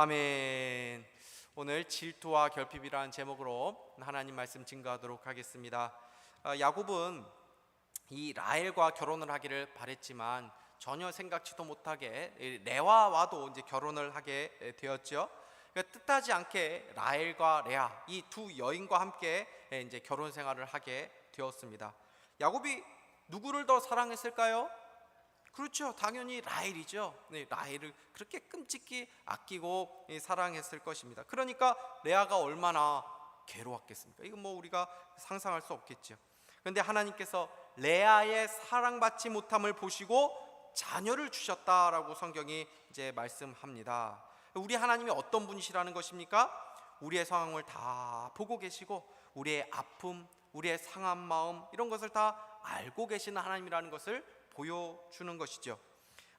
아멘. 오늘 질투와 결핍이라는 제목으로 하나님 말씀 증거하도록 하겠습니다. 야곱은 이 라헬과 결혼을 하기를 바랬지만 전혀 생각지도 못하게 레아와도 이제 결혼을 하게 되었죠. 그러니까 뜻하지 않게 라헬과 레아 이 두 여인과 함께 이제 결혼 생활을 하게 되었습니다. 야곱이 누구를 더 사랑했을까요? 그렇죠. 당연히 라헬이죠. 라헬을 그렇게 끔찍히 아끼고 사랑했을 것입니다. 그러니까 레아가 얼마나 괴로웠겠습니까? 이건 뭐 우리가 상상할 수 없겠죠. 그런데 하나님께서 레아의 사랑받지 못함을 보시고 자녀를 주셨다라고 성경이 이제 말씀합니다. 우리 하나님이 어떤 분이시라는 것입니까? 우리의 상황을 다 보고 계시고 우리의 아픔, 우리의 상한 마음 이런 것을 다 알고 계시는 하나님이라는 것을 보여주는 것이죠.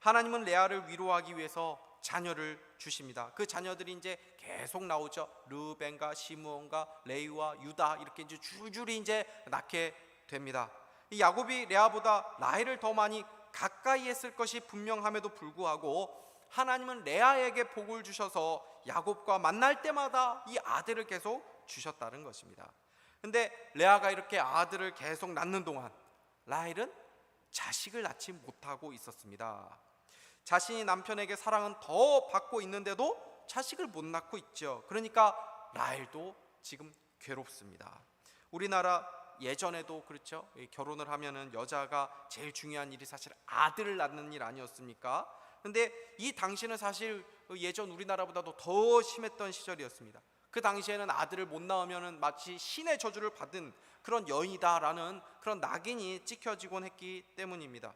하나님은 레아를 위로하기 위해서 자녀를 주십니다. 그 자녀들이 이제 계속 나오죠. 르벤과 시므온과 레위와 유다 이렇게 이제 줄줄이 이제 낳게 됩니다. 이 야곱이 레아보다 라헬을 더 많이 가까이 했을 것이 분명함에도 불구하고 하나님은 레아에게 복을 주셔서 야곱과 만날 때마다 이 아들을 계속 주셨다는 것입니다. 근데 레아가 이렇게 아들을 계속 낳는 동안 라헬은 자식을 낳지 못하고 있었습니다. 자신이 남편에게 사랑은 더 받고 있는데도 자식을 못 낳고 있죠. 그러니까 라헬도 지금 괴롭습니다. 우리나라 예전에도 그렇죠. 결혼을 하면은 여자가 제일 중요한 일이 사실 아들을 낳는 일 아니었습니까? 근데 이 당시는 사실 예전 우리나라보다도 더 심했던 시절이었습니다. 그 당시에는 아들을 못 낳으면 마치 신의 저주를 받은 그런 여인이다라는 그런 낙인이 찍혀지곤 했기 때문입니다.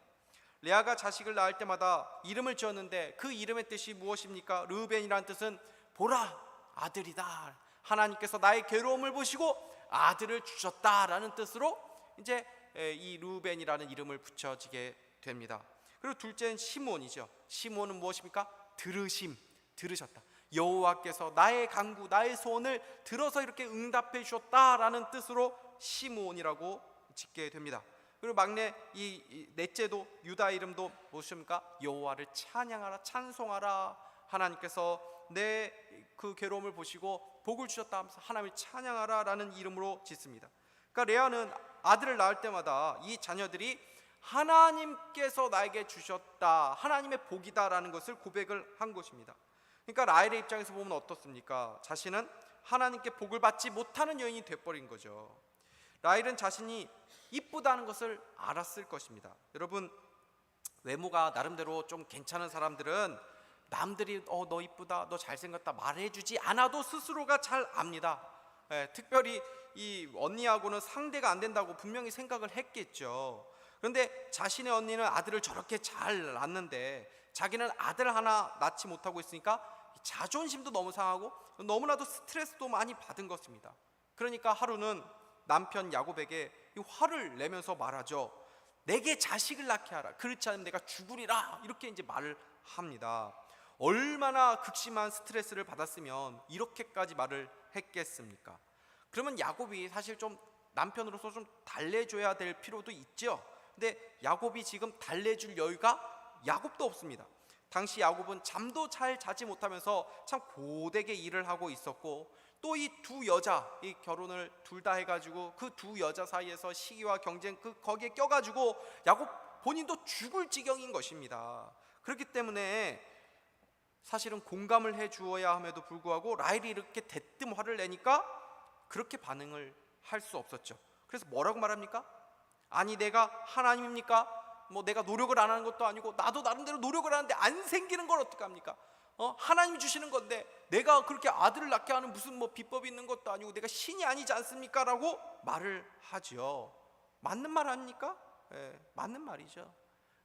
레아가 자식을 낳을 때마다 이름을 지었는데 그 이름의 뜻이 무엇입니까? 르우벤이라는 뜻은 보라 아들이다. 하나님께서 나의 괴로움을 보시고 아들을 주셨다라는 뜻으로 이제 이 르우벤이라는 이름을 붙여지게 됩니다. 그리고 둘째는 시므온이죠. 시므온은 무엇입니까? 들으셨다. 여호와께서 나의 간구, 나의 소원을 들어서 이렇게 응답해 주셨다라는 뜻으로 시므온이라고 짓게 됩니다. 그리고 막내 이 넷째도 유다 이름도 무엇입니까? 여호와를 찬양하라, 찬송하라. 하나님께서 내 그 괴로움을 보시고 복을 주셨다 하면서 하나님을 찬양하라라는 이름으로 짓습니다. 그러니까 레아는 아들을 낳을 때마다 이 자녀들이 하나님께서 나에게 주셨다, 하나님의 복이다라는 것을 고백을 한 것입니다. 그러니까 라헬의 입장에서 보면 어떻습니까? 자신은 하나님께 복을 받지 못하는 여인이 돼버린 거죠. 라헬은 자신이 이쁘다는 것을 알았을 것입니다. 여러분, 외모가 나름대로 좀 괜찮은 사람들은 남들이 너 이쁘다, 너 잘생겼다 말해주지 않아도 스스로가 잘 압니다. 특별히 이 언니하고는 상대가 안 된다고 분명히 생각을 했겠죠. 그런데 자신의 언니는 아들을 저렇게 잘 낳는데 자기는 아들 하나 낳지 못하고 있으니까 자존심도 너무 상하고 너무나도 스트레스도 많이 받은 것입니다. 그러니까 하루는 남편 야곱에게 이 화를 내면서 말하죠. 내게 자식을 낳게 하라. 그렇지 않으면 내가 죽으리라. 이렇게 이제 말을 합니다. 얼마나 극심한 스트레스를 받았으면 이렇게까지 말을 했겠습니까? 그러면 야곱이 사실 좀 남편으로서 좀 달래줘야 될 필요도 있죠. 근데 야곱이 지금 달래줄 여유가 야곱도 없습니다. 당시 야곱은 잠도 잘 자지 못하면서 참 고되게 일을 하고 있었고 또 이 두 여자, 이 결혼을 둘 다 해가지고 그 두 여자 사이에서 시기와 경쟁 거기에 껴가지고 야곱 본인도 죽을 지경인 것입니다. 그렇기 때문에 사실은 공감을 해주어야 함에도 불구하고 라헬이 이렇게 대뜸 화를 내니까 그렇게 반응을 할 수 없었죠. 그래서 뭐라고 말합니까? 아니 내가 하나님입니까? 뭐 내가 노력을 안 하는 것도 아니고 나도 나름대로 노력을 하는데 안 생기는 걸 어떡합니까? 하나님이 주시는 건데 내가 그렇게 아들을 낳게 하는 무슨 뭐 비법이 있는 것도 아니고 내가 신이 아니지 않습니까? 라고 말을 하죠. 맞는 말 아닙니까? 맞는 말이죠.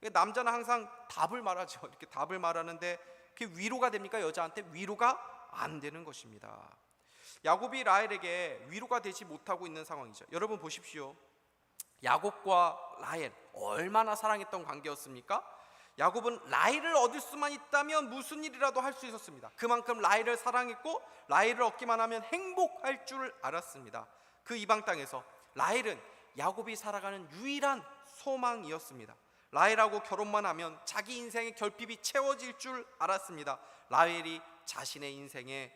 남자는 항상 답을 말하죠. 이렇게 답을 말하는데 그게 위로가 됩니까? 여자한테 위로가 안 되는 것입니다. 야곱이 라헬에게 위로가 되지 못하고 있는 상황이죠. 여러분 보십시오. 야곱과 라헬 얼마나 사랑했던 관계였습니까? 야곱은 라헬을 얻을 수만 있다면 무슨 일이라도 할 수 있었습니다. 그만큼 라헬을 사랑했고 라헬을 얻기만 하면 행복할 줄 알았습니다. 그 이방 땅에서 라헬은 야곱이 살아가는 유일한 소망이었습니다. 라헬하고 결혼만 하면 자기 인생의 결핍이 채워질 줄 알았습니다. 라헬이 자신의 인생의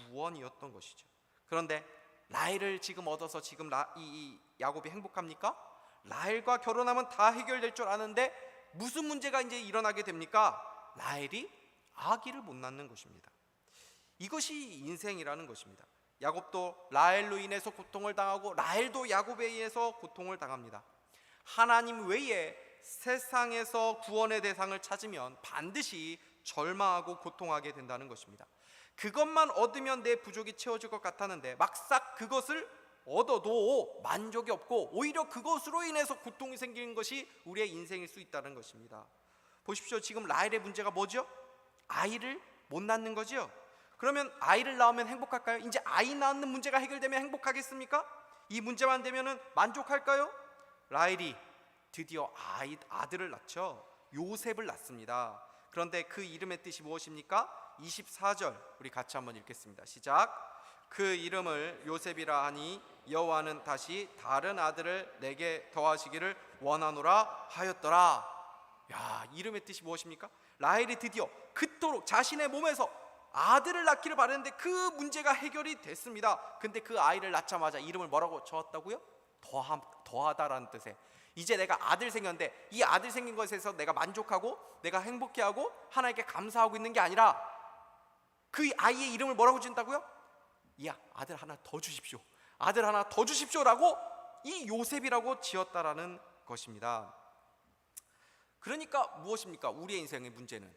구원이었던 것이죠. 그런데 라헬을 지금 얻어서 지금 이 야곱이 행복합니까? 라헬과 결혼하면 다 해결될 줄 아는데 무슨 문제가 이제 일어나게 됩니까? 라헬이 아기를 못 낳는 것입니다. 이것이 인생이라는 것입니다. 야곱도 라헬로 인해서 고통을 당하고 라헬도 야곱에 의해서 고통을 당합니다. 하나님 외에 세상에서 구원의 대상을 찾으면 반드시 절망하고 고통하게 된다는 것입니다. 그것만 얻으면 내 부족이 채워질 것 같았는데 막상 그것을 얻어도 만족이 없고 오히려 그것으로 인해서 고통이 생기는 것이 우리의 인생일 수 있다는 것입니다. 보십시오. 지금 라헬의 문제가 뭐죠? 아이를 못 낳는 거죠. 그러면 아이를 낳으면 행복할까요? 이제 아이 낳는 문제가 해결되면 행복하겠습니까? 이 문제만 되면 만족할까요? 라헬이 드디어 아들을 낳죠. 요셉을 낳습니다. 그런데 그 이름의 뜻이 무엇입니까? 24절 우리 같이 한번 읽겠습니다. 시작. 그 이름을 요셉이라 하니 여호와는 다시 다른 아들을 내게 더하시기를 원하노라 하였더라. 야, 이름의 뜻이 무엇입니까? 라헬이 드디어 그토록 자신의 몸에서 아들을 낳기를 바랬는데 그 문제가 해결이 됐습니다. 근데 그 아이를 낳자마자 이름을 뭐라고 지었다고요? 더하다라는 뜻에 이제 내가 아들 생겼는데 이 아들 생긴 것에서 내가 만족하고 내가 행복해하고 하나님께 감사하고 있는 게 아니라 그 아이의 이름을 뭐라고 지은다고요? 야, 아들 하나 더 주십시오. 아들 하나 더 주십시오라고 이 요셉이라고 지었다라는 것입니다. 그러니까 무엇입니까? 우리의 인생의 문제는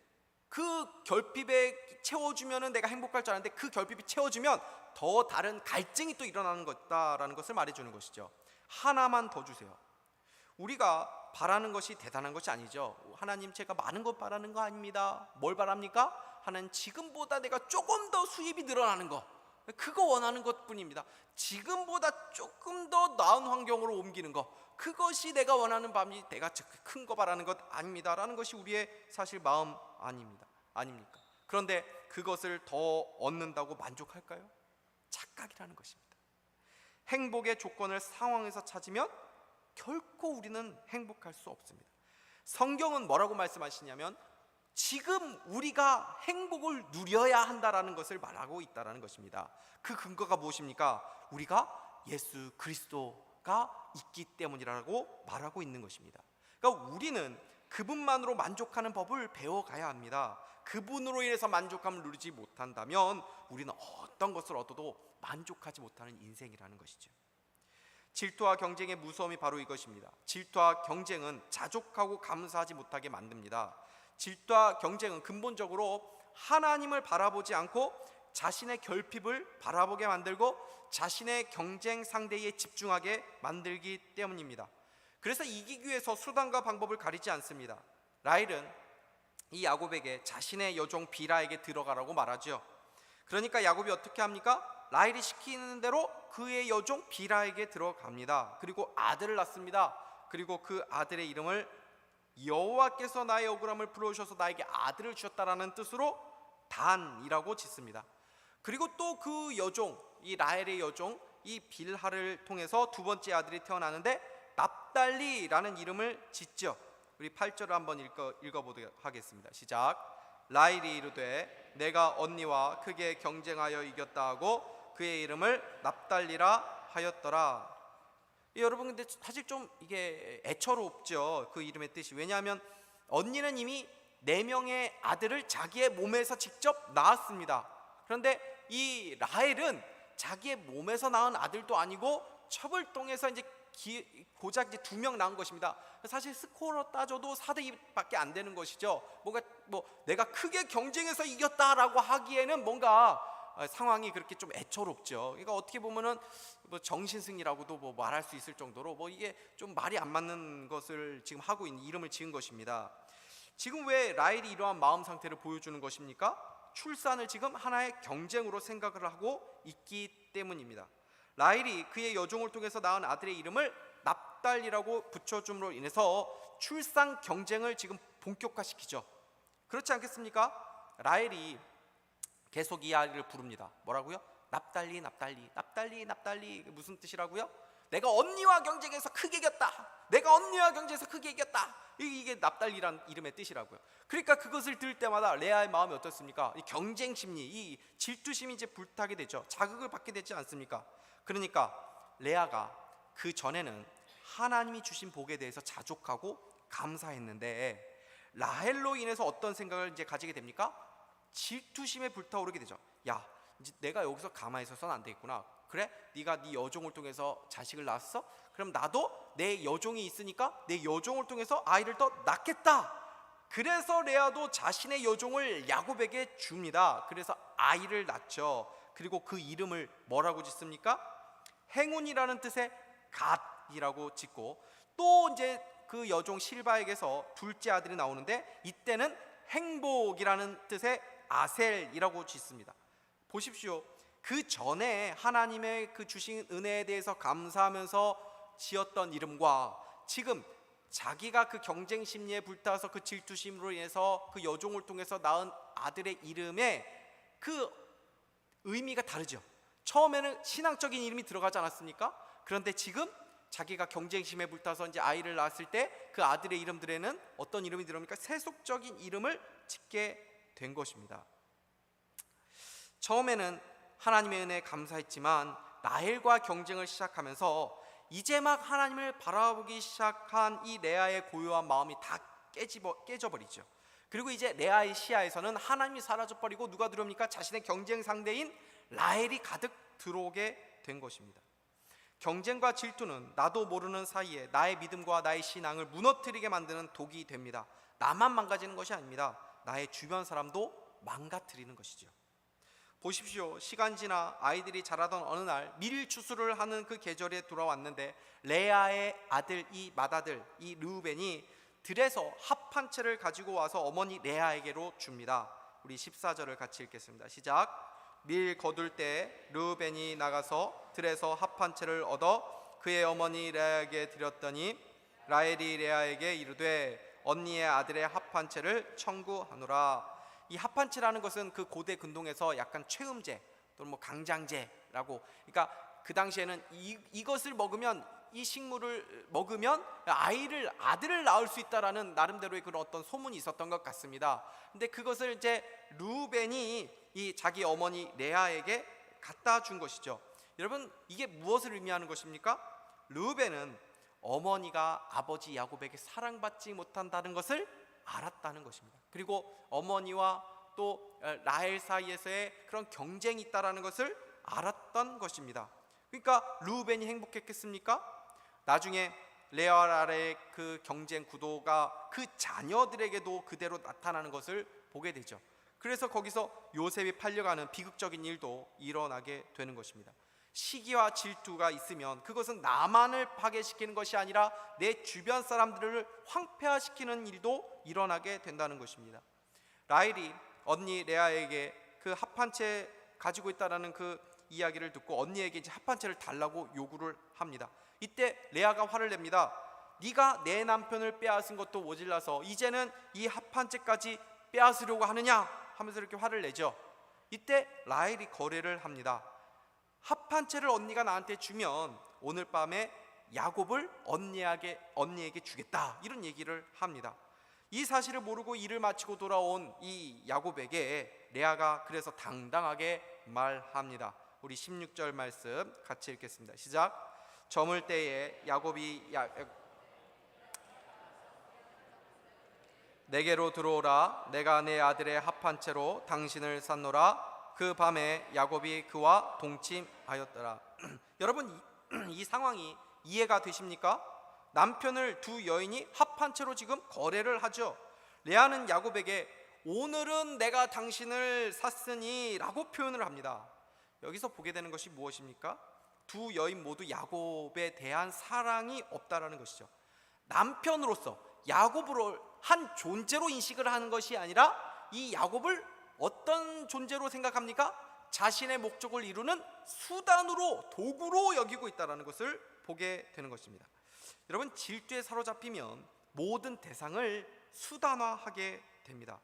그 결핍에 채워주면 내가 행복할 줄 알았는데 그 결핍이 채워지면 더 다른 갈증이 또 일어나는 것다라는 것을 말해주는 것이죠. 하나만 더 주세요. 우리가 바라는 것이 대단한 것이 아니죠. 하나님, 제가 많은 것 바라는 거 아닙니다. 뭘 바랍니까? 하나님, 지금보다 내가 조금 더 수입이 늘어나는 거, 그거 원하는 것뿐입니다. 지금보다 조금 더 나은 환경으로 옮기는 거, 그것이 내가 원하는 밤이 내가 큰 거 바라는 것 아닙니다라는 것이 우리의 사실 마음 아닙니까? 그런데 그것을 더 얻는다고 만족할까요? 착각이라는 것입니다. 행복의 조건을 상황에서 찾으면 결코 우리는 행복할 수 없습니다. 성경은 뭐라고 말씀하시냐면 지금 우리가 행복을 누려야 한다라는 것을 말하고 있다는 것입니다. 그 근거가 무엇입니까? 우리가 예수 그리스도가 있기 때문이라고 말하고 있는 것입니다. 그러니까 우리는 그분만으로 만족하는 법을 배워가야 합니다. 그분으로 인해서 만족감을 누리지 못한다면 우리는 어떤 것을 얻어도 만족하지 못하는 인생이라는 것이죠. 질투와 경쟁의 무서움이 바로 이것입니다. 질투와 경쟁은 자족하고 감사하지 못하게 만듭니다. 질투와 경쟁은 근본적으로 하나님을 바라보지 않고 자신의 결핍을 바라보게 만들고 자신의 경쟁 상대에 집중하게 만들기 때문입니다. 그래서 이기기 위해서 수단과 방법을 가리지 않습니다. 라헬은 이 야곱에게 자신의 여종 비라에게 들어가라고 말하죠. 그러니까 야곱이 어떻게 합니까? 라헬이 시키는 대로 그의 여종 비라에게 들어갑니다. 그리고 아들을 낳습니다. 그리고 그 아들의 이름을 여호와께서 나의 억울함을 풀어주셔서 나에게 아들을 주셨다라는 뜻으로 단이라고 짓습니다. 그리고 또 그 여종, 이 라헬의 여종 이 빌하를 통해서 두 번째 아들이 태어나는데 납달리라는 이름을 짓죠. 우리 8절을 한번 읽어보도록 하겠습니다. 시작. 라헬이 이르되 내가 언니와 크게 경쟁하여 이겼다 하고 그의 이름을 납달리라 하였더라. 여러분, 근데 사실 좀 이게 애처롭죠. 그 이름의 뜻이. 왜냐하면 언니는 이미 4명의 아들을 자기의 몸에서 직접 낳았습니다. 그런데 이 라헬은 자기의 몸에서 낳은 아들도 아니고 첩을동에서 이제 고작 이제 2명 낳은 것입니다. 사실 스코어로 따져도 4대2밖에 안 되는 것이죠. 내가 크게 경쟁해서 이겼다라고 하기에는 뭔가 상황이 그렇게 좀 애처롭죠. 그러니까 어떻게 보면은 정신승리라고도 말할 수 있을 정도로 이게 좀 말이 안 맞는 것을 지금 하고 있는 이름을 지은 것입니다. 지금 왜 라헬이 이러한 마음 상태를 보여주는 것입니까? 출산을 지금 하나의 경쟁으로 생각을 하고 있기 때문입니다. 라헬이 그의 여종을 통해서 낳은 아들의 이름을 납달리라고 붙여줌으로 인해서 출산 경쟁을 지금 본격화시키죠. 그렇지 않겠습니까? 라헬이 계속 이 아이를 부릅니다. 뭐라고요? 납달리, 납달리, 납달리, 납달리. 무슨 뜻이라고요? 내가 언니와 경쟁해서 크게 이겼다. 내가 언니와 경쟁해서 크게 이겼다. 이게 납달리란 이름의 뜻이라고요. 그러니까 그것을 들을 때마다 레아의 마음이 어떻습니까? 이 경쟁 심리, 이 질투심이 이제 불타게 되죠. 자극을 받게 되지 않습니까? 그러니까 레아가 그 전에는 하나님이 주신 복에 대해서 자족하고 감사했는데 라헬로 인해서 어떤 생각을 이제 가지게 됩니까? 질투심에 불타오르게 되죠. 야, 이제 내가 여기서 가만히 있어서는 안 되겠구나. 그래? 네가 네 여종을 통해서 자식을 낳았어? 그럼 나도 내 여종이 있으니까 내 여종을 통해서 아이를 더 낳겠다. 그래서 레아도 자신의 여종을 야곱에게 줍니다. 그래서 아이를 낳죠. 그리고 그 이름을 뭐라고 짓습니까? 행운이라는 뜻의 갓이라고 짓고, 또 이제 그 여종 실바에게서 둘째 아들이 나오는데 이때는 행복이라는 뜻의 아셀이라고 짓습니다. 보십시오. 그 전에 하나님의 그 주신 은혜에 대해서 감사하면서 지었던 이름과 지금 자기가 그 경쟁 심리에 불타서 그 질투심으로 인해서 그 여종을 통해서 낳은 아들의 이름에 그 의미가 다르죠. 처음에는 신앙적인 이름이 들어가지 않았습니까? 그런데 지금 자기가 경쟁심에 불타서 이제 아이를 낳았을 때 그 아들의 이름들에는 어떤 이름이 들어옵니까? 세속적인 이름을 짓게 된 것입니다. 처음에는 하나님의 은혜에 감사했지만 라헬과 경쟁을 시작하면서 이제 막 하나님을 바라보기 시작한 이 레아의 고요한 마음이 다 깨져버리죠. 그리고 이제 레아의 시야에서는 하나님이 사라져버리고 누가 들어옵니까? 자신의 경쟁 상대인 라헬이 가득 들어오게 된 것입니다. 경쟁과 질투는 나도 모르는 사이에 나의 믿음과 나의 신앙을 무너뜨리게 만드는 독이 됩니다. 나만 망가지는 것이 아닙니다. 나의 주변 사람도 망가뜨리는 것이죠. 보십시오. 시간 지나 아이들이 자라던 어느 날 밀추수를 하는 그 계절에 돌아왔는데 레아의 아들 이 맏아들 이 르우벤이 들에서 합 한 채를 가지고 와서 어머니 레아에게로 줍니다. 우리 14절을 같이 읽겠습니다. 시작. 밀 거둘 때 르우벤이 나가서 들에서 합 한 채를 얻어 그의 어머니 레아에게 드렸더니 라헬이 레아에게 이르되 언니의 아들의 합 한 채를 청구하노라. 이 합 한 채라는 것은 그 고대 근동에서 약간 최음제 또는 뭐 강장제라고, 그러니까 그 당시에는 이것을 먹으면, 이 식물을 먹으면 아들을 낳을 수 있다라는 나름대로의 그런 어떤 소문이 있었던 것 같습니다. 근데 그것을 이제 르우벤이 이 자기 어머니 레아에게 갖다 준 것이죠. 여러분, 이게 무엇을 의미하는 것입니까? 르우벤은 어머니가 아버지 야곱에게 사랑받지 못한다는 것을 알았다는 것입니다. 그리고 어머니와 또 라헬 사이에서의 그런 경쟁이 있다라는 것을 알았던 것입니다. 그러니까 르우벤이 행복했겠습니까? 나중에 레아와 라헬의 그 경쟁 구도가 그 자녀들에게도 그대로 나타나는 것을 보게 되죠. 그래서 거기서 요셉이 팔려가는 비극적인 일도 일어나게 되는 것입니다. 시기와 질투가 있으면 그것은 나만을 파괴시키는 것이 아니라 내 주변 사람들을 황폐화시키는 일도 일어나게 된다는 것입니다. 라헬이 언니 레아에게 그 합 한 채 가지고 있다라는 그 이야기를 듣고 언니에게 이제 합 한 채를 달라고 요구를 합니다. 이때 레아가 화를 냅니다. 네가 내 남편을 빼앗은 것도 모질라서 이제는 이 합 한 채까지 빼앗으려고 하느냐 하면서 이렇게 화를 내죠. 이때 라헬이 거래를 합니다. 합 한 채를 언니가 나한테 주면 오늘 밤에 야곱을 언니에게 주겠다, 이런 얘기를 합니다. 이 사실을 모르고 일을 마치고 돌아온 이 야곱에게 레아가 그래서 당당하게 말합니다. 우리 16절 말씀 같이 읽겠습니다. 시작. 저물 때에 야곱이 내게로 들어오라. 내가 내 아들의 합 한 채로 당신을 샀노라. 그 밤에 야곱이 그와 동침하였더라. 여러분, 이 상황이 이해가 되십니까? 남편을 두 여인이 합 한 채로 지금 거래를 하죠. 레아는 야곱에게 오늘은 내가 당신을 샀으니 라고 표현을 합니다. 여기서 보게 되는 것이 무엇입니까? 두 여인 모두 야곱에 대한 사랑이 없다라는 것이죠. 남편으로서 야곱을 한 존재로 인식을 하는 것이 아니라 이 야곱을 어떤 존재로 생각합니까? 자신의 목적을 이루는 수단으로, 도구로 여기고 있다는 것을 보게 되는 것입니다. 여러분, 질투에 사로잡히면 모든 대상을 수단화하게 됩니다.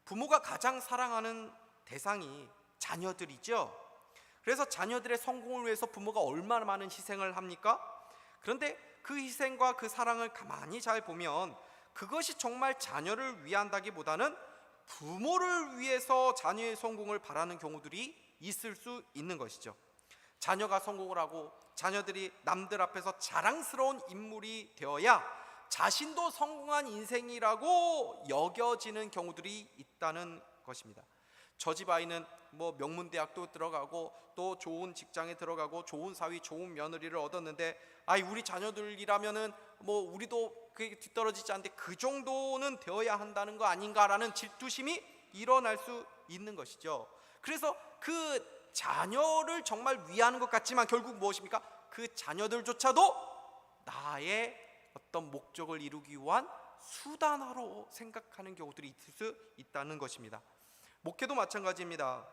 부모가 가장 사랑하는 대상이 자녀들이죠. 그래서 자녀들의 성공을 위해서 부모가 얼마나 많은 희생을 합니까? 그런데 그 희생과 그 사랑을 가만히 잘 보면 그것이 정말 자녀를 위한다기보다는 부모를 위해서 자녀의 성공을 바라는 경우들이 있을 수 있는 것이죠. 자녀가 성공을 하고 자녀들이 남들 앞에서 자랑스러운 인물이 되어야 자신도 성공한 인생이라고 여겨지는 경우들이 있다는 것입니다. 저 집 아이는 뭐 명문대학도 들어가고 또 좋은 직장에 들어가고 좋은 사위, 좋은 며느리를 얻었는데 우리 자녀들이라면은 뭐 우리도 그게 뒤떨어지지 않는데 그 정도는 되어야 한다는 거 아닌가라는 질투심이 일어날 수 있는 것이죠. 그래서 그 자녀를 정말 위하는 것 같지만 결국 무엇입니까? 그 자녀들조차도 나의 어떤 목적을 이루기 위한 수단으로 생각하는 경우들이 있을 수 있다는 것입니다. 목회도 마찬가지입니다.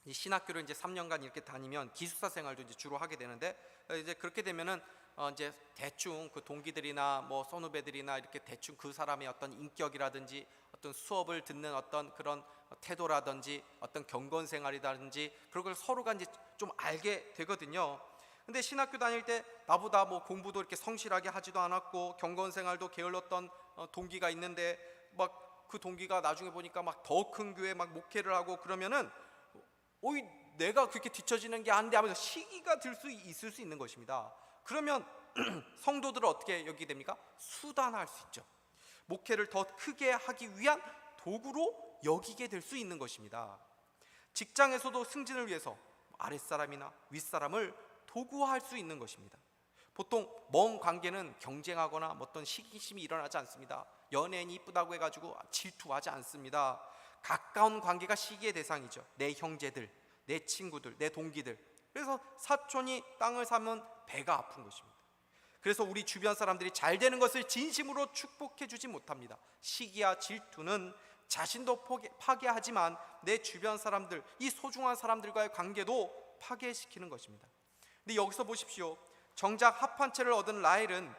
이 신학교를 이제 3년간 이렇게 다니면 기숙사 생활도 이제 주로 하게 되는데, 이제 그렇게 되면은 이제 대충 그 동기들이나 뭐 선후배들이나 이렇게 대충 그 사람의 어떤 인격이라든지 어떤 수업을 듣는 어떤 그런 태도라든지 어떤 경건 생활이라든지 그런 걸 서로가 이제 좀 알게 되거든요. 근데 신학교 다닐 때 나보다 뭐 공부도 이렇게 성실하게 하지도 않았고 경건 생활도 게을렀던 동기가 있는데 막 그 동기가 나중에 보니까 막 더 큰 교회 막 목회를 하고 그러면은 내가 그렇게 뒤처지는 게 아닌데 하면서 시기가 들 수 있을 수 있는 것입니다. 그러면 성도들을 어떻게 여기게 됩니까? 수단화할 수 있죠. 목회를 더 크게 하기 위한 도구로 여기게 될 수 있는 것입니다. 직장에서도 승진을 위해서 아랫사람이나 윗사람을 도구화할 수 있는 것입니다. 보통 먼 관계는 경쟁하거나 어떤 시기심이 일어나지 않습니다. 연예인이 이쁘다고 해가지고 질투하지 않습니다. 가까운 관계가 시기의 대상이죠. 내 형제들, 내 친구들, 내 동기들. 그래서 사촌이 땅을 사면 배가 아픈 것입니다. 그래서 우리 주변 사람들이 잘 되는 것을 진심으로 축복해 주지 못합니다. 시기와 질투는 자신도 파괴하지만 내 주변 사람들, 이 소중한 사람들과의 관계도 파괴시키는 것입니다. 근데 여기서 보십시오. 정작 합한 채를 얻은 라헬은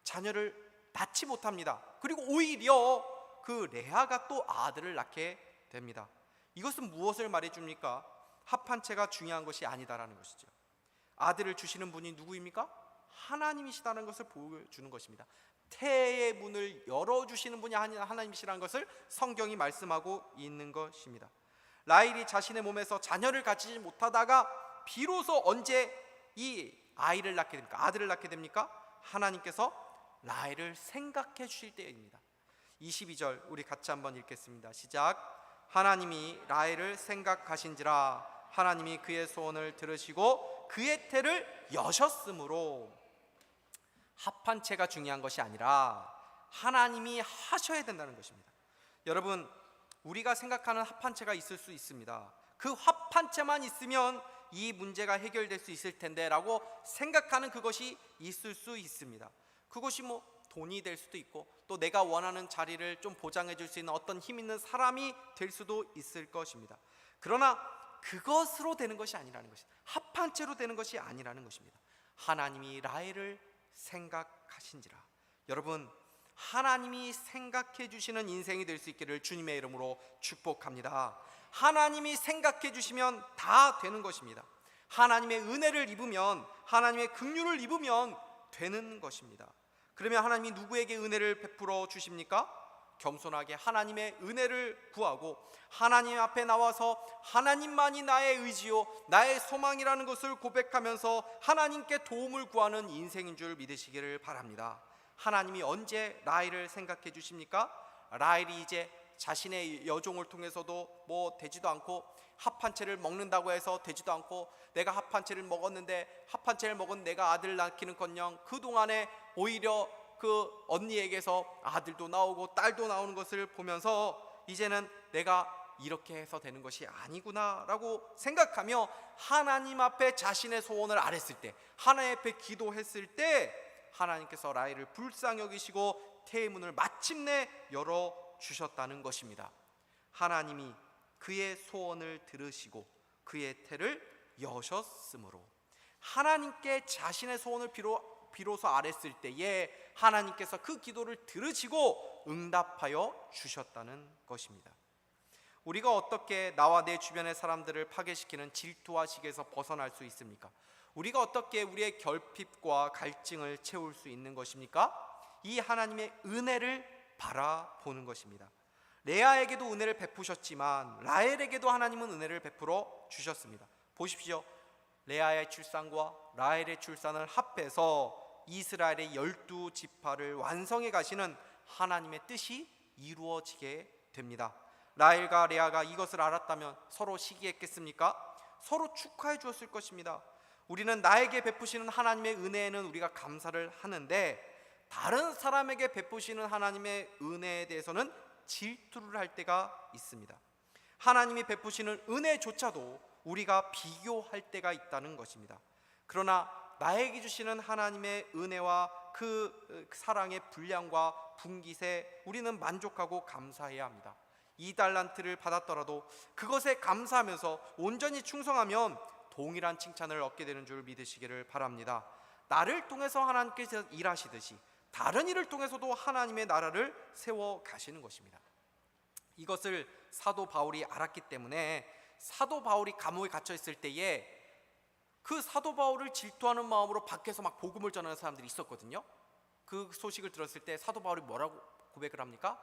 자녀를 낳지 못합니다. 그리고 오히려 그 레아가 또 아들을 낳게 됩니다. 이것은 무엇을 말해줍니까? 합한 채가 중요한 것이 아니다라는 것이죠. 아들을 주시는 분이 누구입니까? 하나님이시다는 것을 보여주는 것입니다. 태의 문을 열어주시는 분이 하나님이시라는 것을 성경이 말씀하고 있는 것입니다. 라헬이 자신의 몸에서 자녀를 가지지 못하다가 비로소 언제 이 아이를 낳게 됩니까? 아들을 낳게 됩니까? 하나님께서 라헬을 생각해 주실 때입니다. 22절 우리 같이 한번 읽겠습니다. 시작. 하나님이 라헬을 생각하신지라 하나님이 그의 소원을 들으시고 그의 태를 여셨으므로. 합한 채가 중요한 것이 아니라 하나님이 하셔야 된다는 것입니다. 여러분, 우리가 생각하는 합한 채가 있을 수 있습니다. 그 합한 채만 있으면 이 문제가 해결될 수 있을 텐데 라고 생각하는 그것이 있을 수 있습니다. 그것이 뭐 돈이 될 수도 있고 또 내가 원하는 자리를 좀 보장해 줄 수 있는 어떤 힘 있는 사람이 될 수도 있을 것입니다. 그러나 그것으로 되는 것이 아니라는 것입니다. 합한 채로 되는 것이 아니라는 것입니다. 하나님이 라헬을 생각하신지라. 여러분, 하나님이 생각해 주시는 인생이 될 수 있기를 주님의 이름으로 축복합니다. 하나님이 생각해 주시면 다 되는 것입니다. 하나님의 은혜를 입으면, 하나님의 긍휼을 입으면 되는 것입니다. 그러면 하나님이 누구에게 은혜를 베풀어 주십니까? 겸손하게 하나님의 은혜를 구하고 하나님 앞에 나와서 하나님만이 나의 의지요 나의 소망이라는 것을 고백하면서 하나님께 도움을 구하는 인생인 줄 믿으시기를 바랍니다. 하나님이 언제 라헬을 생각해 주십니까? 라헬이 이제 자신의 여종을 통해서도 뭐 되지도 않고 합한 채를 먹는다고 해서 되지도 않고 내가 합한 채를 먹었는데 합한 채를 먹은 내가 아들을 낳기는커녕 그동안에 오히려 그 언니에게서 아들도 나오고 딸도 나오는 것을 보면서 이제는 내가 이렇게 해서 되는 것이 아니구나 라고 생각하며 하나님 앞에 자신의 소원을 아랬을 때, 하나님 앞에 기도했을 때 하나님께서 라헬을 불쌍히 여기시고 태의 문을 마침내 열어주셨다는 것입니다. 하나님이 그의 소원을 들으시고 그의 태를 여셨으므로, 하나님께 자신의 소원을 비로소 아랬을 때에 하나님께서 그 기도를 들으시고 응답하여 주셨다는 것입니다. 우리가 어떻게 나와 내 주변의 사람들을 파괴시키는 질투와 시기에서 벗어날 수 있습니까? 우리가 어떻게 우리의 결핍과 갈증을 채울 수 있는 것입니까? 이 하나님의 은혜를 바라보는 것입니다. 레아에게도 은혜를 베푸셨지만 라헬에게도 하나님은 은혜를 베풀어 주셨습니다. 보십시오. 레아의 출산과 라헬의 출산을 합해서 이스라엘의 12지파를 완성해 가시는 하나님의 뜻이 이루어지게 됩니다. 라헬과 레아가 이것을 알았다면 서로 시기했겠습니까? 서로 축하해 주었을 것입니다. 우리는 나에게 베푸시는 하나님의 은혜에는 우리가 감사를 하는데 다른 사람에게 베푸시는 하나님의 은혜에 대해서는 질투를 할 때가 있습니다. 하나님이 베푸시는 은혜조차도 우리가 비교할 때가 있다는 것입니다. 그러나 나에게 주시는 하나님의 은혜와 그 사랑의 분량과 분깃에 우리는 만족하고 감사해야 합니다. 2달란트를 받았더라도 그것에 감사하면서 온전히 충성하면 동일한 칭찬을 얻게 되는 줄 믿으시기를 바랍니다. 나를 통해서 하나님께서 일하시듯이 다른 일을 통해서도 하나님의 나라를 세워 가시는 것입니다. 이것을 사도 바울이 알았기 때문에 사도 바울이 감옥에 갇혀 있을 때에 그 사도 바울을 질투하는 마음으로 밖에서 막 복음을 전하는 사람들이 있었거든요. 그 소식을 들었을 때 사도 바울이 뭐라고 고백을 합니까?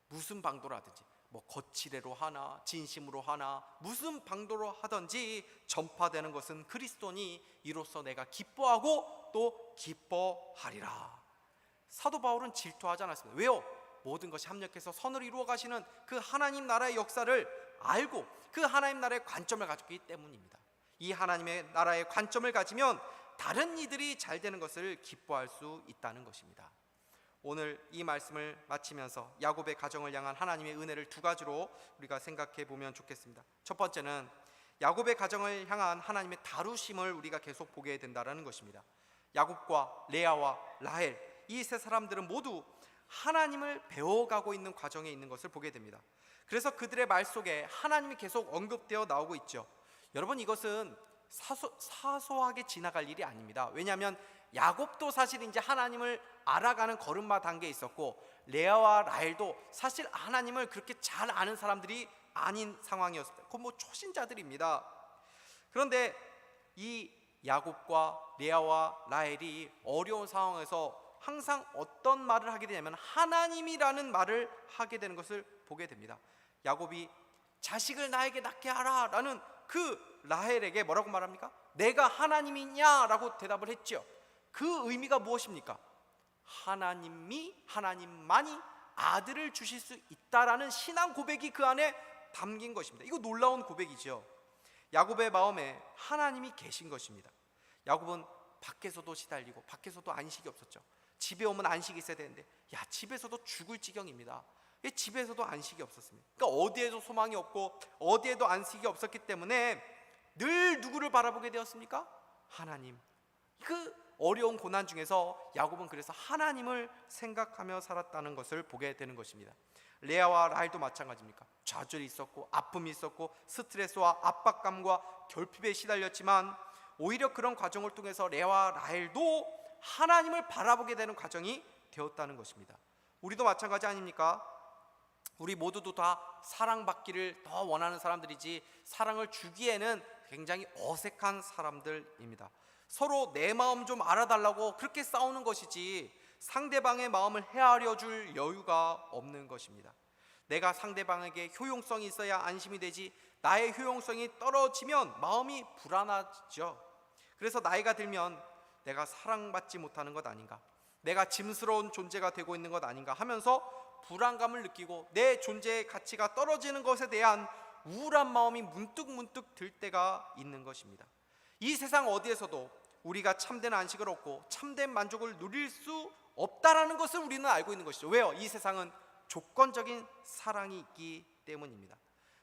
무슨 방도로 하든지, 뭐 거칠애로 하나 진심으로 하나 무슨 방도로 하든지 전파되는 것은 그리스도니 이로써 내가 기뻐하고 또 기뻐하리라. 사도 바울은 질투하지 않았습니다. 왜요? 모든 것이 합력해서 선을 이루어 가시는 그 하나님 나라의 역사를 알고 그 하나님 나라의 관점을 가졌기 때문입니다. 이 하나님의 나라의 관점을 가지면 다른 이들이 잘 되는 것을 기뻐할 수 있다는 것입니다. 오늘 이 말씀을 마치면서 야곱의 가정을 향한 하나님의 은혜를 두 가지로 우리가 생각해 보면 좋겠습니다. 첫 번째는 야곱의 가정을 향한 하나님의 다루심을 우리가 계속 보게 된다는 것입니다. 야곱과 레아와 라헬 이 세 사람들은 모두 하나님을 배워가고 있는 과정에 있는 것을 보게 됩니다. 그래서 그들의 말 속에 하나님이 계속 언급되어 나오고 있죠. 여러분, 이것은 사소하게 지나갈 일이 아닙니다. 왜냐하면 야곱도 사실 이제 하나님을 알아가는 걸음마 단계에 있었고 레아와 라헬도 사실 하나님을 그렇게 잘 아는 사람들이 아닌 상황이었습니다. 그건 뭐 초신자들입니다. 그런데 이 야곱과 레아와 라헬이 어려운 상황에서 항상 어떤 말을 하게 되냐면 하나님이라는 말을 하게 되는 것을 보게 됩니다. 야곱이 자식을 나에게 낳게 하라 라는 그 라헬에게 뭐라고 말합니까? 내가 하나님이냐? 라고 대답을 했죠. 그 의미가 무엇입니까? 하나님만이 아들을 주실 수 있다라는 신앙 고백이 그 안에 담긴 것입니다. 이거 놀라운 고백이죠. 야곱의 마음에 하나님이 계신 것입니다. 야곱은 밖에서도 시달리고 밖에서도 안식이 없었죠. 집에 오면 안식이 있어야 되는데 집에서도 죽을 지경입니다. 집에서도 안식이 없었습니다. 그러니까 어디에도 소망이 없고 어디에도 안식이 없었기 때문에 늘 누구를 바라보게 되었습니까? 하나님. 그 어려운 고난 중에서 야곱은 그래서 하나님을 생각하며 살았다는 것을 보게 되는 것입니다. 레아와 라헬도 마찬가지입니까? 좌절이 있었고 아픔이 있었고 스트레스와 압박감과 결핍에 시달렸지만 오히려 그런 과정을 통해서 레아와 라헬도 하나님을 바라보게 되는 과정이 되었다는 것입니다. 우리도 마찬가지 아닙니까? 우리 모두도 다 사랑받기를 더 원하는 사람들이지 사랑을 주기에는 굉장히 어색한 사람들입니다. 서로 내 마음 좀 알아달라고 그렇게 싸우는 것이지 상대방의 마음을 헤아려 줄 여유가 없는 것입니다. 내가 상대방에게 효용성이 있어야 안심이 되지 나의 효용성이 떨어지면 마음이 불안하죠. 그래서 나이가 들면 내가 사랑받지 못하는 것 아닌가, 내가 짐스러운 존재가 되고 있는 것 아닌가 하면서 불안감을 느끼고 내 존재의 가치가 떨어지는 것에 대한 우울한 마음이 문득 들 때가 있는 것입니다. 이 세상 어디에서도 우리가 참된 안식을 얻고 참된 만족을 누릴 수 없다라는 것을 우리는 알고 있는 것이죠. 왜요? 이 세상은 조건적인 사랑이 있기 때문입니다.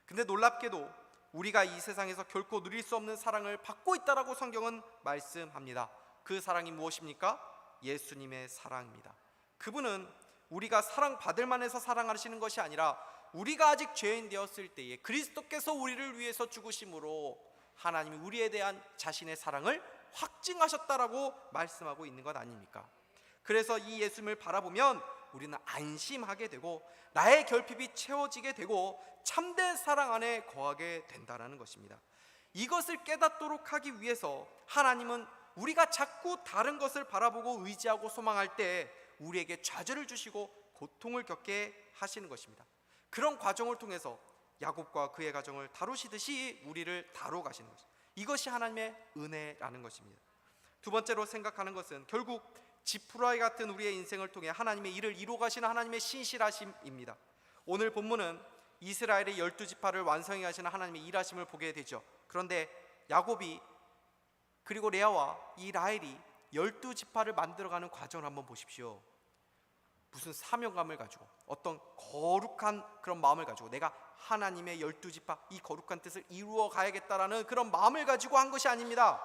근데 놀랍게도 우리가 이 세상에서 결코 누릴 수 없는 사랑을 받고 있다라고 성경은 말씀합니다. 그 사랑이 무엇입니까? 예수님의 사랑입니다. 그분은 우리가 사랑받을 만해서 사랑하시는 것이 아니라 우리가 아직 죄인 되었을 때에 그리스도께서 우리를 위해서 죽으심으로 하나님이 우리에 대한 자신의 사랑을 확증하셨다라고 말씀하고 있는 것 아닙니까? 그래서 이 예수님을 바라보면 우리는 안심하게 되고 나의 결핍이 채워지게 되고 참된 사랑 안에 거하게 된다는 것입니다. 이것을 깨닫도록 하기 위해서 하나님은 우리가 자꾸 다른 것을 바라보고 의지하고 소망할 때 우리에게 좌절을 주시고 고통을 겪게 하시는 것입니다. 그런 과정을 통해서 야곱과 그의 가정을 다루시듯이 우리를 다루어 가시는 것입니다. 이것이 하나님의 은혜라는 것입니다. 두 번째로 생각하는 것은 결국 지푸라기 같은 우리의 인생을 통해 하나님의 일을 이루어 가시는 하나님의 신실하심입니다. 오늘 본문은 이스라엘의 12지파를 완성해 가시는 하나님의 일하심을 보게 되죠. 그런데 야곱이 그리고 레아와 이 라헬이 12지파를 만들어가는 과정을 한번 보십시오. 무슨 사명감을 가지고 어떤 거룩한 그런 마음을 가지고 내가 하나님의 12지파 이 거룩한 뜻을 이루어 가야겠다라는 그런 마음을 가지고 한 것이 아닙니다.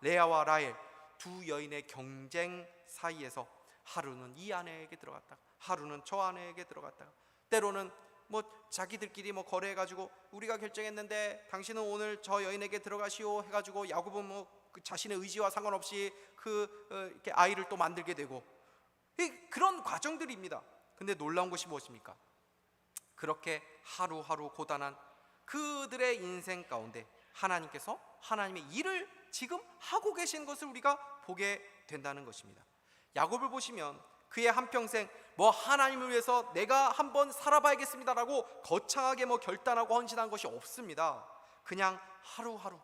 레아와 라헬 두 여인의 경쟁 사이에서 하루는 이 아내에게 들어갔다가 하루는 저 아내에게 들어갔다가 때로는 자기들끼리 거래해가지고 우리가 결정했는데 당신은 오늘 저 여인에게 들어가시오 해가지고 야곱은 그 자신의 의지와 상관없이 이렇게 아이를 또 만들게 되고 그런 과정들입니다. 근데 놀라운 것이 무엇입니까? 그렇게 하루하루 고단한 그들의 인생 가운데 하나님께서 하나님의 일을 지금 하고 계신 것을 우리가 보게 된다는 것입니다. 야곱을 보시면 그의 한평생 하나님을 위해서 내가 한번 살아봐야겠습니다라고 거창하게 결단하고 헌신한 것이 없습니다. 그냥 하루하루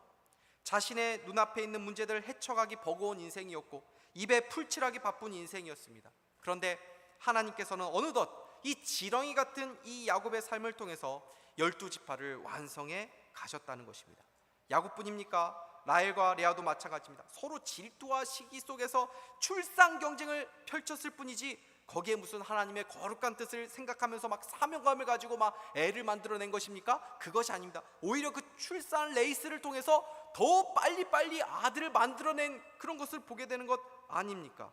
자신의 눈앞에 있는 문제들을 헤쳐가기 버거운 인생이었고 입에 풀칠하기 바쁜 인생이었습니다. 그런데 하나님께서는 어느덧 이 지렁이 같은 이 야곱의 삶을 통해서 12지파를 완성해 가셨다는 것입니다. 야곱뿐입니까? 라헬과 레아도 마찬가지입니다. 서로 질투와 시기 속에서 출산 경쟁을 펼쳤을 뿐이지 거기에 무슨 하나님의 거룩한 뜻을 생각하면서 사명감을 가지고 애를 만들어낸 것입니까? 그것이 아닙니다. 오히려 그 출산 레이스를 통해서 더 빨리빨리 아들을 만들어낸 그런 것을 보게 되는 것 아닙니까?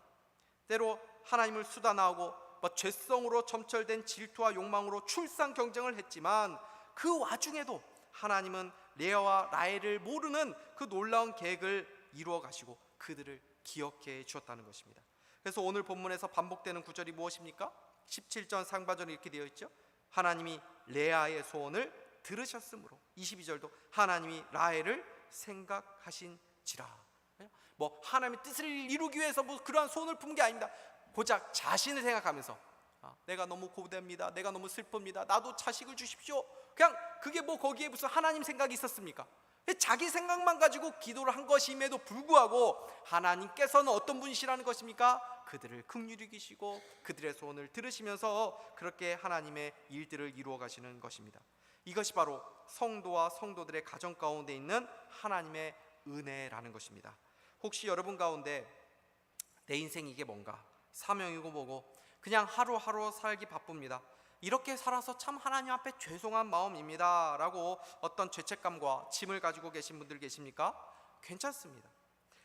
때로 하나님을 수단화하고 죄성으로 점철된 질투와 욕망으로 출산 경쟁을 했지만 그 와중에도 하나님은 레아와 라헬을 모르는 그 놀라운 계획을 이루어 가시고 그들을 기억해 주셨다는 것입니다. 그래서 오늘 본문에서 반복되는 구절이 무엇입니까? 17절 상반절에 이렇게 되어 있죠. 하나님이 레아의 소원을 들으셨으므로 22절도 하나님이 라헬을 생각하신지라. 하나님의 뜻을 이루기 위해서 그러한 소원을 품 게 아닙니다. 고작 자신을 생각하면서 내가 너무 고됩니다. 내가 너무 슬픕니다. 나도 자식을 주십시오. 그냥 그게 거기에 무슨 하나님 생각이 있었습니까? 자기 생각만 가지고 기도를 한 것임에도 불구하고 하나님께서는 어떤 분이시라는 것입니까? 그들을 긍휼히 여기시고 그들의 소원을 들으시면서 그렇게 하나님의 일들을 이루어 가시는 것입니다. 이것이 바로 성도와 성도들의 가정 가운데 있는 하나님의 은혜라는 것입니다. 혹시 여러분 가운데 내 인생이 이게 뭔가 사명이고 뭐고 그냥 하루하루 살기 바쁩니다. 이렇게 살아서 참 하나님 앞에 죄송한 마음입니다 라고 어떤 죄책감과 짐을 가지고 계신 분들 계십니까? 괜찮습니다.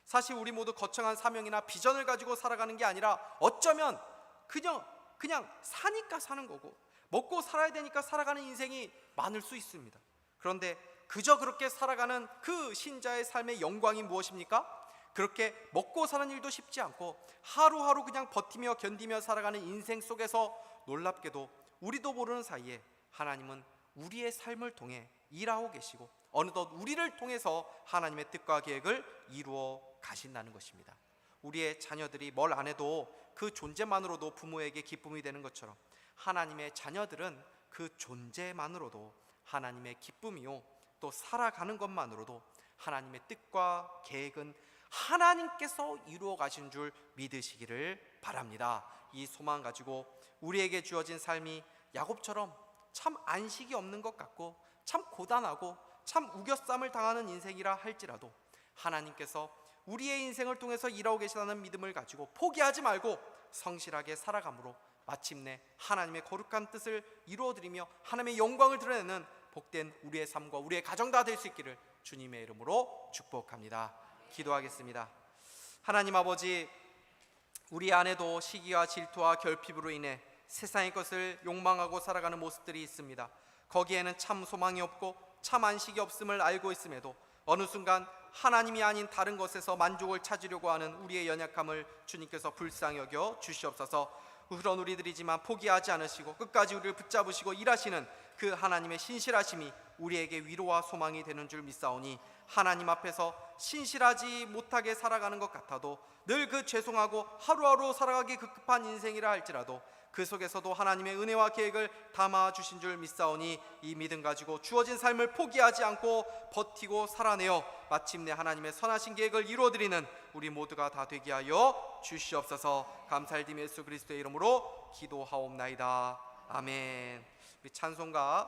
사실 우리 모두 거창한 사명이나 비전을 가지고 살아가는 게 아니라 어쩌면 그냥 사니까 사는 거고 먹고 살아야 되니까 살아가는 인생이 많을 수 있습니다. 그런데 그저 그렇게 살아가는 그 신자의 삶의 영광이 무엇입니까? 그렇게 먹고 사는 일도 쉽지 않고 하루하루 그냥 버티며 견디며 살아가는 인생 속에서 놀랍게도 우리도 모르는 사이에 하나님은 우리의 삶을 통해 일하고 계시고 어느덧 우리를 통해서 하나님의 뜻과 계획을 이루어 가신다는 것입니다. 우리의 자녀들이 뭘 안 해도 그 존재만으로도 부모에게 기쁨이 되는 것처럼 하나님의 자녀들은 그 존재만으로도 하나님의 기쁨이요 또 살아가는 것만으로도 하나님의 뜻과 계획은 하나님께서 이루어 가신 줄 믿으시기를 바랍니다. 이 소망 가지고 우리에게 주어진 삶이 야곱처럼 참 안식이 없는 것 같고 참 고단하고 참 우겨쌈을 당하는 인생이라 할지라도 하나님께서 우리의 인생을 통해서 일하고 계시다는 믿음을 가지고 포기하지 말고 성실하게 살아감으로 마침내 하나님의 거룩한 뜻을 이루어드리며 하나님의 영광을 드러내는 복된 우리의 삶과 우리의 가정 다 될 수 있기를 주님의 이름으로 축복합니다. 기도하겠습니다. 하나님 아버지, 우리 안에도 시기와 질투와 결핍으로 인해 세상의 것을 욕망하고 살아가는 모습들이 있습니다. 거기에는 참 소망이 없고 참 안식이 없음을 알고 있음에도 어느 순간 하나님이 아닌 다른 것에서 만족을 찾으려고 하는 우리의 연약함을 주님께서 불쌍히 여겨 주시옵소서. 그런 우리들이지만 포기하지 않으시고 끝까지 우리를 붙잡으시고 일하시는 그 하나님의 신실하심이 우리에게 위로와 소망이 되는 줄 믿사오니, 하나님 앞에서 신실하지 못하게 살아가는 것 같아도 늘 그 죄송하고 하루하루 살아가기 급급한 인생이라 할지라도 그 속에서도 하나님의 은혜와 계획을 담아주신 줄 믿사오니, 이 믿음 가지고 주어진 삶을 포기하지 않고 버티고 살아내어 마침내 하나님의 선하신 계획을 이루어드리는 우리 모두가 다 되게 하여 주시옵소서. 감사드리며 예수 그리스도의 이름으로 기도하옵나이다. 아멘. 우리 찬송가